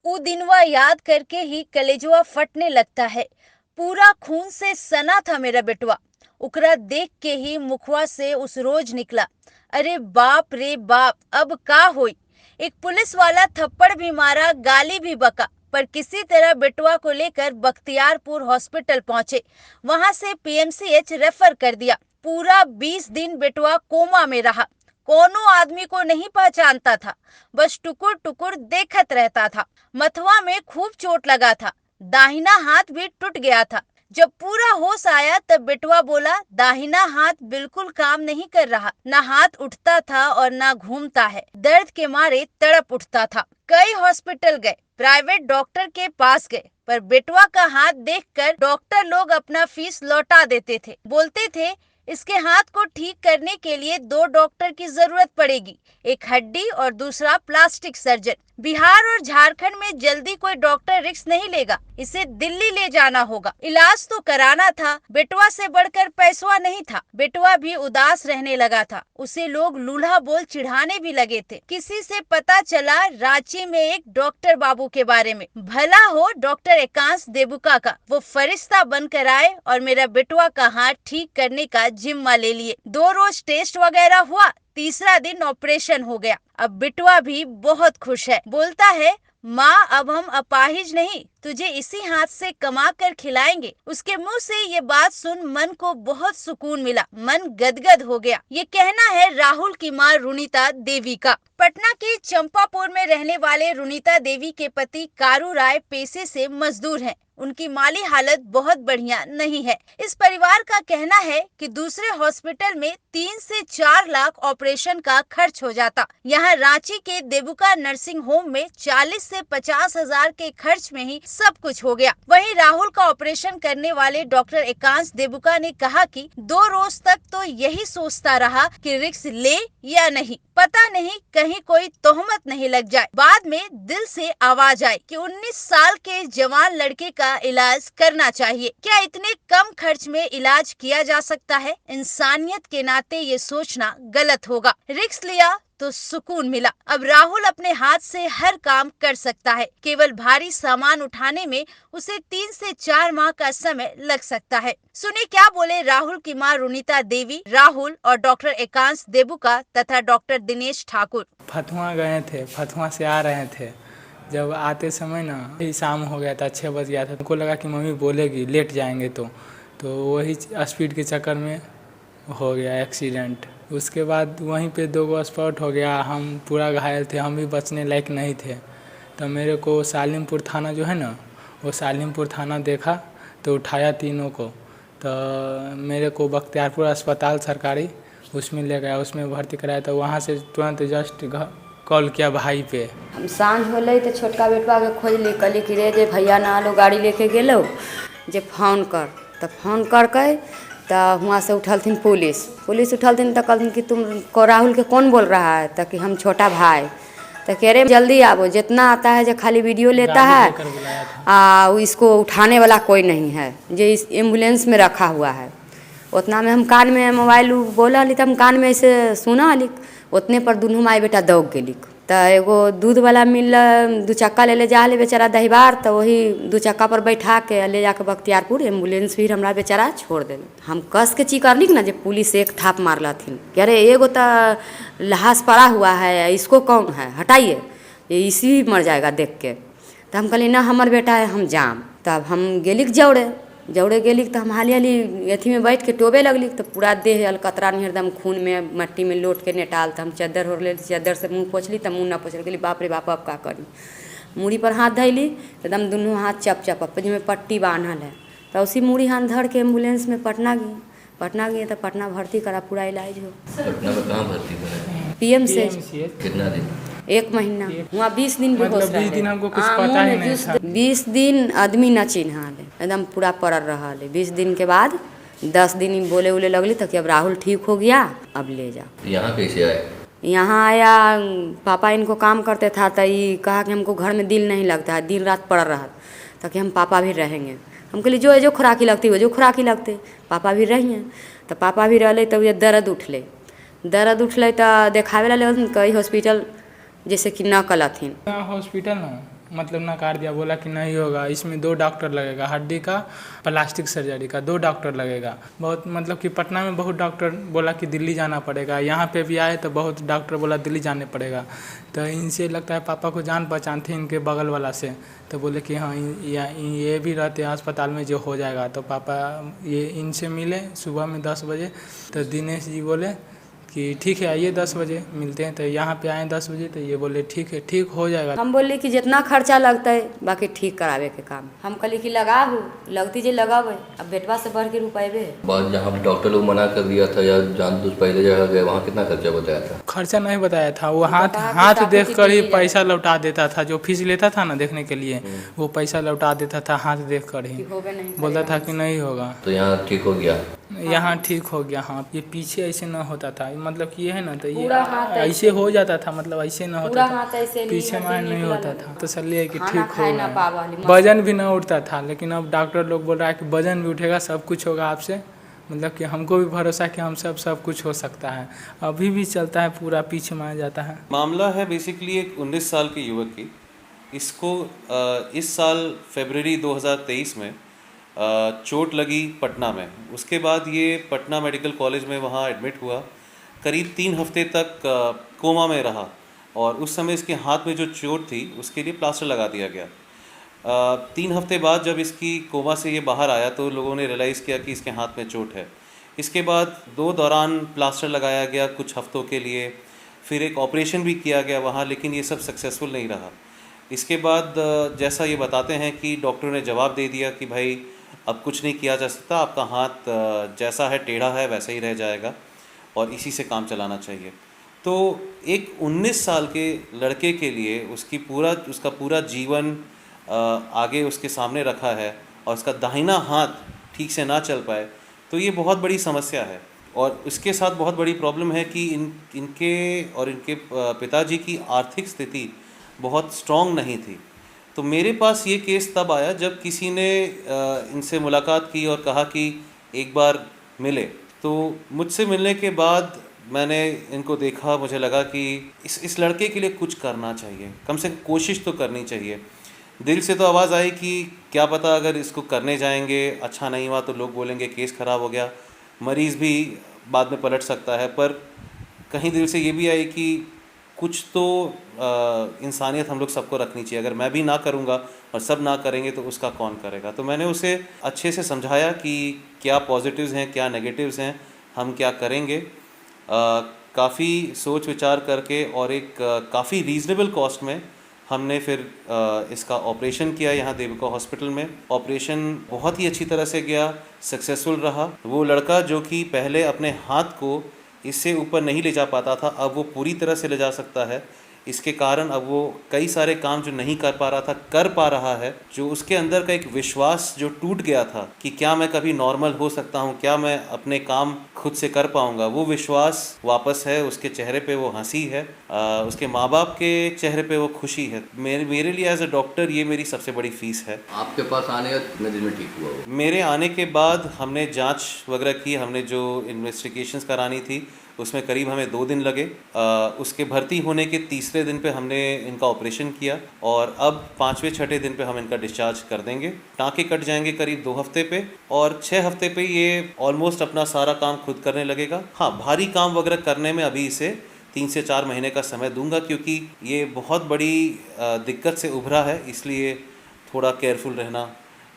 वो दिनवा याद करके ही कलेजवा फटने लगता है। पूरा खून से सना था मेरा बेटवा। उकरा देख के ही मुखवा से उस रोज निकला, अरे बाप रे बाप, अब का होई। एक पुलिस वाला थप्पड़ भी मारा, गाली भी बका, पर किसी तरह बेटवा को लेकर बख्तियारपुर हॉस्पिटल पहुंचे। वहां से पीएमसीएच रेफर कर दिया। पूरा 20 दिन बेटवा कोमा में रहा। कोनो आदमी को नहीं पहचानता था, बस टुकुर टुकुर देखत रहता था। मथवा में खूब चोट लगा था, दाहिना हाथ भी टूट गया था। जब पूरा होश आया तब बेटवा बोला, दाहिना हाथ बिल्कुल काम नहीं कर रहा, ना हाथ उठता था और ना घूमता है। दर्द के मारे तड़प उठता था। कई हॉस्पिटल गए, प्राइवेट डॉक्टर के पास गए, पर बेटवा का हाथ देखकर डॉक्टर लोग अपना फीस लौटा देते थे। बोलते थे इसके हाथ को ठीक करने के लिए 2 डॉक्टर की जरूरत पड़ेगी, एक हड्डी और दूसरा प्लास्टिक सर्जन। बिहार और झारखंड में जल्दी कोई डॉक्टर रिस्क नहीं लेगा, इसे दिल्ली ले जाना होगा। इलाज तो कराना था, बेटवा से बढ़कर पैसवा नहीं था। बेटवा भी उदास रहने लगा था, उसे लोग लूल्हा बोल चिढ़ाने भी लगे थे। किसी से पता चला रांची में एक डॉक्टर बाबू के बारे में, भला हो डॉक्टर एकांश देबुका का। वो फरिश्ता बनकर आए और मेरा बेटवा का हाथ ठीक करने का जिम्मा ले लिए। 2 रोज टेस्ट वगैरह हुआ, तीसरा दिन ऑपरेशन हो गया। अब बिटवा भी बहुत खुश है, बोलता है माँ अब हम अपाहिज नहीं, तुझे इसी हाथ से कमा कर खिलाएंगे। उसके मुंह से ये बात सुन मन को बहुत सुकून मिला, मन गदगद हो गया। ये कहना है राहुल की माँ रुनीता देवी का। पटना के चंपापुर में रहने वाले रुनीता देवी के पति कारू राय पेशे से मजदूर हैं। उनकी माली हालत बहुत बढ़िया नहीं है। इस परिवार का कहना है कि दूसरे हॉस्पिटल में 3 से 4 लाख ऑपरेशन का खर्च हो जाता। यहाँ रांची के देबुका नर्सिंग होम में 40 से 50 हजार के खर्च में ही सब कुछ हो गया। वहीं राहुल का ऑपरेशन करने वाले डॉक्टर एकांश देबुका ने कहा कि 2 रोज तक तो यही सोचता रहा कि रिस्क ले या नहीं, पता नहीं कहीं कोई तोहमत नहीं लग जाए। बाद में दिल से आवाज आई कि 19 साल के जवान लड़के का इलाज करना चाहिए। क्या इतने कम खर्च में इलाज किया जा सकता है? इंसानियत के नाते ये सोचना गलत होगा। रिस्क लिया तो सुकून मिला। अब राहुल अपने हाथ से हर काम कर सकता है। केवल भारी सामान उठाने में उसे 3 से 4 माह का समय लग सकता है। सुनिए क्या बोले राहुल की मां रुनीता देवी, राहुल और डॉक्टर एकांश देबुका तथा डॉक्टर दिनेश ठाकुर। फतुहा गए थे, फतुहा से आ रहे थे। जब आते समय ना शाम हो गया था, 6 बज गया था। उनको लगा कि मम्मी बोलेगी लेट जाएंगे तो वही स्पीड के चक्कर में हो गया एक्सीडेंट। उसके बाद वहीं पे 2 गो स्पॉट हो गया। हम पूरा घायल थे, हम भी बचने लायक नहीं थे। तो मेरे को सालिमपुर थाना जो है ना, वो सालिमपुर थाना देखा तो उठाया तीनों को। तो मेरे को बख्तियारपुर अस्पताल सरकारी उसमें ले गया, उसमें भर्ती कराया। तो वहाँ से तुरंत जस्ट कॉल किया भाई पे। हम साँझ होले तो छोटका बेटवा के खोजली, कहली कि रे जे भैया ना लो गाड़ी लेके गेलो जे फोन कर। तो फोन करके तो वहाँ से उठलथिन पुलिस उठलथिन तो कहलथिन कि तुम को राहुल के कौन बोल रहा है? तो कि हम छोटा भाई। तो कह रहे जल्दी आवो, जितना आता है जो खाली वीडियो लेता है इसको उठाने वाला कोई नहीं है, जो इस एम्बुलेंस में रखा हुआ है। उतना में हम कान में मोबाइल बोला ली, तो हम कान में ऐसे सुना ली। उतने पर दुनू माई बेटा दौड़ गेली। तो एगो दूध वाला मिल 2 चक्का ले जा ले बेचारा दहीबार। तो वही 2 चक्का पर बैठा के ले जाके बख्तियारपुर एम्बुलेंस फिर हमारा बेचारा छोड़ देल। हम कस के चीकरली ना जे पुलिस एक थाप मार लाथिन कि अरे एगो तो लहास पड़ा हुआ है, इसको कौन है, हटाइए, ये इसी मर जाएगा देख के। तो हम कहली ना हमार बेटा है, हम जाम। तब हम गेली जौड़े गेली तो हम हाली अथी में बैठ के टोबे लगली। तो पूरा देह अलकतरा नहीं, एकदम खून में मट्टी में लोट के नेटाल। तो हम चद्दर हो ले, चद्दर से मुँह पोछली तो मुँह ना पोछल। गेली बाप रे बाप अब का करी। मूड़ी पर हाथ धैली, एकदम दोनों हाथ चप में पट्टी बांधल है। तो उसी मूड़ी हाथ धर के एम्बुलेंस में पटना गई तो पटना भर्ती करा, पूरा इलाज हो। पटना में कहाँ भर्ती करा? पीएम से। कितना दिन? 1 महीना। वहाँ 20 दिन भी मतलब 20 दिन हमको कुछ पता ही नहीं था। 20 दिन आदमी न चिन्हा ले, एकदम पूरा पड़ल रहा ले। 20 दिन के बाद 10 दिन बोले उले लगली तो कि अब राहुल ठीक हो गया, अब ले जा। यहाँ कैसे आए? यहाँ आया, पापा इनको काम करते था तो ये कहा कि हमको घर में दिल नहीं लगता है, दिन रात पड़ रहा तो कि हम पापा भी रहेंगे। हम कहली जो खुराकी लगती वो जो खुराकी लगते, पापा भी रहिए। तो पापा भी रहले तो ये दर्द उठले तो देखावे ला कई हॉस्पिटल जैसे कि न कलथिन। हॉस्पिटल ना मतलब नकार दिया, बोला कि नहीं होगा, इसमें 2 डॉक्टर लगेगा, हड्डी का प्लास्टिक सर्जरी का 2 डॉक्टर लगेगा। बहुत मतलब कि पटना में बहुत डॉक्टर बोला कि दिल्ली जाना पड़ेगा, यहाँ पे भी आए तो बहुत डॉक्टर बोला दिल्ली जाने पड़ेगा। तो इनसे लगता है पापा को जान पहचान थे इनके बगल वाला से, तो बोले कि हाँ ये भी रहते हैं अस्पताल में, जो हो जाएगा। तो पापा ये इनसे मिले सुबह में 10 बजे, तो दिनेश जी बोले कि ठीक है आइए 10 बजे मिलते हैं। तो यहाँ पे आए 10 बजे, तो ये बोले ठीक है, ठीक हो जाएगा। हम बोले कि जितना खर्चा लगता है बाकी ठीक करावे के काम, हम कहली कि लगाबू, लगती जे लगावे, अब बेटवा से बढ़ के रुपये। बाद जहाँ पे डॉक्टर लोग मना कर दिया था या जान दूर पहले जगह गए, वहाँ कितना खर्चा बताया था? खर्चा नहीं बताया था, वो हाथ देख कर ही पैसा लौटा देता था। जो फीस लेता था ना देखने के लिए, वो पैसा लौटा देता था हाथ देख कर ही, बोलता था कि नहीं होगा। तो यहाँ ठीक हो गया? यहाँ ठीक हो गया। हाँ, ये पीछे ऐसे ना होता था, मतलब कि ये है ना, तो ये पूरा हाथ ऐसे हो जाता था, मतलब ऐसे ना होता था, पीछे मार नहीं निकला होता था। तसल्ली है कि खाना ठीक खाए हो ना गया। पावाली, वजन भी ना उठता था, लेकिन अब डॉक्टर लोग बोल रहा है कि वजन भी उठेगा, सब कुछ होगा आपसे। मतलब कि हमको भी भरोसा कि हम सब कुछ हो सकता है। अभी भी चलता है, पूरा पीछे मार जाता है। मामला है बेसिकली एक 19 साल के युवक की। इसको इस साल फरवरी 2023 में चोट लगी पटना में। उसके बाद ये पटना मेडिकल कॉलेज में वहाँ एडमिट हुआ। करीब 3 हफ्ते तक कोमा में रहा और उस समय इसके हाथ में जो चोट थी उसके लिए प्लास्टर लगा दिया गया। 3 हफ्ते बाद जब इसकी कोमा से ये बाहर आया तो लोगों ने रियलाइज़ किया कि इसके हाथ में चोट है। इसके बाद 2 दौरान प्लास्टर लगाया गया कुछ हफ्तों के लिए, फिर एक ऑपरेशन भी किया गया वहाँ, लेकिन ये सब सक्सेसफुल नहीं रहा। इसके बाद जैसा ये बताते हैं कि डॉक्टरों ने जवाब दे दिया कि भाई अब कुछ नहीं किया जा सकता, आपका हाथ जैसा है टेढ़ा है वैसा ही रह जाएगा और इसी से काम चलाना चाहिए। तो एक 19 साल के लड़के के लिए उसका पूरा जीवन आगे उसके सामने रखा है और उसका दाहिना हाथ ठीक से ना चल पाए, तो ये बहुत बड़ी समस्या है। और इसके साथ बहुत बड़ी प्रॉब्लम है कि इनके और इनके पिताजी की आर्थिक स्थिति बहुत स्ट्रॉन्ग नहीं थी। तो मेरे पास ये केस तब आया जब किसी ने इनसे मुलाकात की और कहा कि एक बार मिले। तो मुझसे मिलने के बाद मैंने इनको देखा, मुझे लगा कि इस लड़के के लिए कुछ करना चाहिए, कम से कम कोशिश तो करनी चाहिए। दिल से तो आवाज़ आई कि क्या पता अगर इसको करने जाएंगे अच्छा नहीं हुआ तो लोग बोलेंगे केस ख़राब हो गया, मरीज़ भी बाद में पलट सकता है। पर कहीं दिल से ये भी आई कि कुछ तो इंसानियत हम लोग सबको रखनी चाहिए। अगर मैं भी ना करूँगा और सब ना करेंगे तो उसका कौन करेगा। तो मैंने उसे अच्छे से समझाया कि क्या पॉजिटिव्स हैं क्या नेगेटिव्स हैं, हम क्या करेंगे। काफ़ी सोच विचार करके और एक काफ़ी रीज़नेबल कॉस्ट में हमने फिर इसका ऑपरेशन किया यहाँ देविका हॉस्पिटल में। ऑपरेशन बहुत ही अच्छी तरह से गया, सक्सेसफुल रहा। वो लड़का जो कि पहले अपने हाथ को इससे ऊपर नहीं ले जा पाता था, अब वो पूरी तरह से ले जा सकता है। इसके कारण अब वो कई सारे काम जो नहीं कर पा रहा था कर पा रहा है। जो उसके अंदर का एक विश्वास जो टूट गया था कि क्या मैं कभी नॉर्मल हो सकता हूँ, क्या मैं अपने काम खुद से कर पाऊँगा, वो विश्वास वापस है। उसके चेहरे पे वो हंसी है, उसके माँ बाप के चेहरे पे वो खुशी है। मेरे लिए एज अ डॉक्टर ये मेरी सबसे बड़ी फीस है। आपके पास आने का कितने दिन में ठीक हुआ वो? मेरे आने के बाद हमने जांच वगैरह की, हमने जो इन्वेस्टिगेशंस करानी थी उसमें करीब हमें 2 दिन लगे। उसके भर्ती होने के तीसरे दिन पे हमने इनका ऑपरेशन किया और अब 5वें 6ठे दिन पे हम इनका डिस्चार्ज कर देंगे। टाँके कट जाएंगे करीब 2 हफ्ते पे और 6 हफ्ते पे ये ऑलमोस्ट अपना सारा काम खुद करने लगेगा। हाँ, भारी काम वगैरह करने में अभी इसे 3 से 4 महीने का समय दूंगा, क्योंकि ये बहुत बड़ी दिक्कत से उभरा है, इसलिए थोड़ा केयरफुल रहना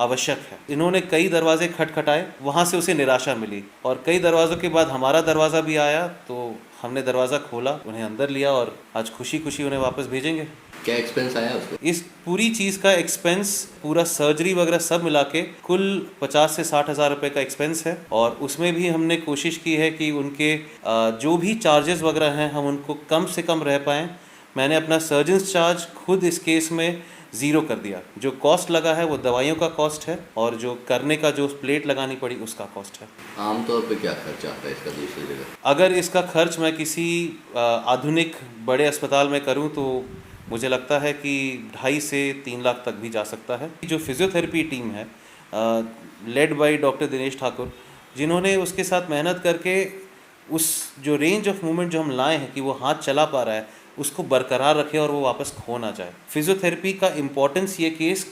आवश्यक है। इन्होंने कई दरवाजे खटखटाए, वहाँ से उसे निराशा मिली और कई दरवाज़ों के बाद हमारा दरवाज़ा भी आया तो हमने दरवाज़ा खोला, उन्हें अंदर लिया और आज खुशी खुशी उन्हें वापस भेजेंगे। क्या एक्सपेंस आया उसको? इस पूरी चीज़ का एक्सपेंस, पूरा सर्जरी वगैरह सब मिला के कुल 50 से 60 हज़ार रुपये का एक्सपेंस है। और उसमें भी हमने कोशिश की है कि उनके जो भी चार्जेस वगैरह हैं हम उनको कम से कम रह पाएँ। मैंने अपना सर्जन्स चार्ज खुद इस केस में 0 कर दिया। जो कॉस्ट लगा है वो दवाइयों का कॉस्ट है और जो करने का जो प्लेट लगानी पड़ी उसका कॉस्ट है। आमतौर पे क्या खर्च आता है इसका दूसरी जगह? अगर इसका खर्च मैं किसी आधुनिक बड़े अस्पताल में करूं तो मुझे लगता है कि 2.5 से 3 लाख तक भी जा सकता है। जो फिजियोथेरेपी टीम है led by doctor Dinesh Thakur, जिन्होंने उसके साथ मेहनत करके उस जो रेंज ऑफ मूवमेंट जो हम लाए हैं कि वो हाथ चला पा रहा है, उसको बरकरार रखे और वो वापस खो ना जाए। फिजियोथेरेपी का इम्पोर्टेंस ये केस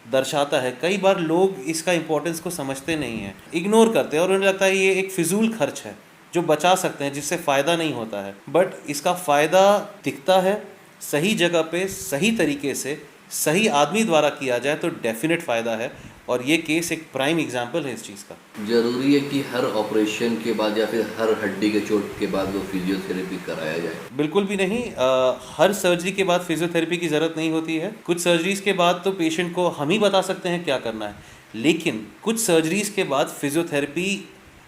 दर्शाता है। कई बार लोग इसका इम्पोर्टेंस को समझते नहीं हैं, इग्नोर करते हैं और उन्हें लगता है ये एक फिजूल खर्च है जो बचा सकते हैं, जिससे फ़ायदा नहीं होता है। बट इसका फ़ायदा दिखता है सही जगह पे, सही तरीके से, सही आदमी द्वारा किया जाए तो डेफिनेट फ़ायदा है। और ये केस एक प्राइम एग्जाम्पल है इस चीज़ का। जरूरी है कि हर ऑपरेशन के बाद या फिर हर हड्डी के चोट के बाद वो फिजियोथेरेपी कराया जाए? बिल्कुल भी नहीं। हर सर्जरी के बाद फिजियोथेरेपी की ज़रूरत नहीं होती है। कुछ सर्जरीज़ के बाद तो पेशेंट को हम ही बता सकते हैं क्या करना है, लेकिन कुछ सर्जरीज़ के बाद फिजियोथेरेपी,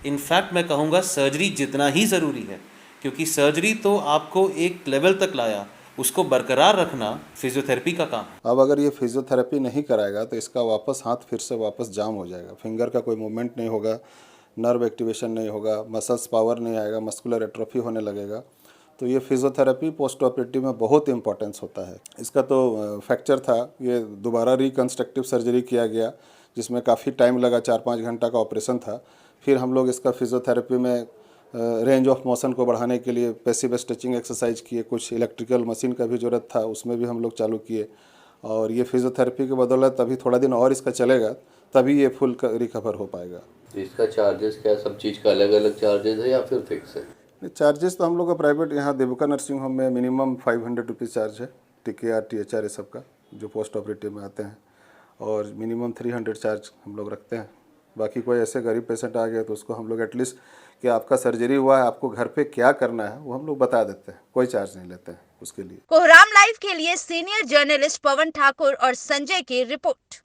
इनफैक्ट मैं कहूँगा सर्जरी जितना ही ज़रूरी है, क्योंकि सर्जरी तो आपको एक लेवल तक लाया, उसको बरकरार रखना फिजियोथेरेपी का काम है। अब अगर ये फिजियोथेरेपी नहीं कराएगा तो इसका वापस हाथ फिर से वापस जाम हो जाएगा, फिंगर का कोई मूवमेंट नहीं होगा, नर्व एक्टिवेशन नहीं होगा, मसल्स पावर नहीं आएगा, मस्कुलर एट्रोफी होने लगेगा। तो ये फिजियोथेरेपी पोस्ट ऑपरेटिव में बहुत इंपॉर्टेंस होता है। इसका तो फ्रैक्चर था, ये दोबारा रिकन्स्ट्रक्टिव सर्जरी किया गया जिसमें काफ़ी टाइम लगा, 4-5 घंटा का ऑपरेशन था। फिर हम लोग इसका फिजियोथेरेपी में रेंज ऑफ मोशन को बढ़ाने के लिए पैसिव स्ट्रेचिंग एक्सरसाइज किए, कुछ इलेक्ट्रिकल मशीन का भी ज़रूरत था, उसमें भी हम लोग चालू किए। और ये फिजियोथेरेपी के बदौलत अभी थोड़ा दिन और इसका चलेगा, तभी ये फुल रिकवर हो पाएगा। इसका चार्जेस क्या, सब चीज़ का अलग अलग चार्जेस है या फिर फिक्स है? चार्जेस तो हम लोग का प्राइवेट यहाँ देवका नर्सिंग होम में मिनिमम 500 रुपीज़ चार्ज है, TKR THR ये सब का जो पोस्ट ऑपरेटिव में आते हैं, और मिनिमम 300 चार्ज हम लोग रखते हैं। बाकी कोई ऐसे गरीब पेशेंट आ गया तो उसको हम लोग एटलीस्ट कि आपका सर्जरी हुआ है, आपको घर पे क्या करना है वो हम लोग बता देते हैं, कोई चार्ज नहीं लेते हैं उसके लिए। कोहराम लाइव के लिए सीनियर जर्नलिस्ट पवन ठाकुर और संजय की रिपोर्ट।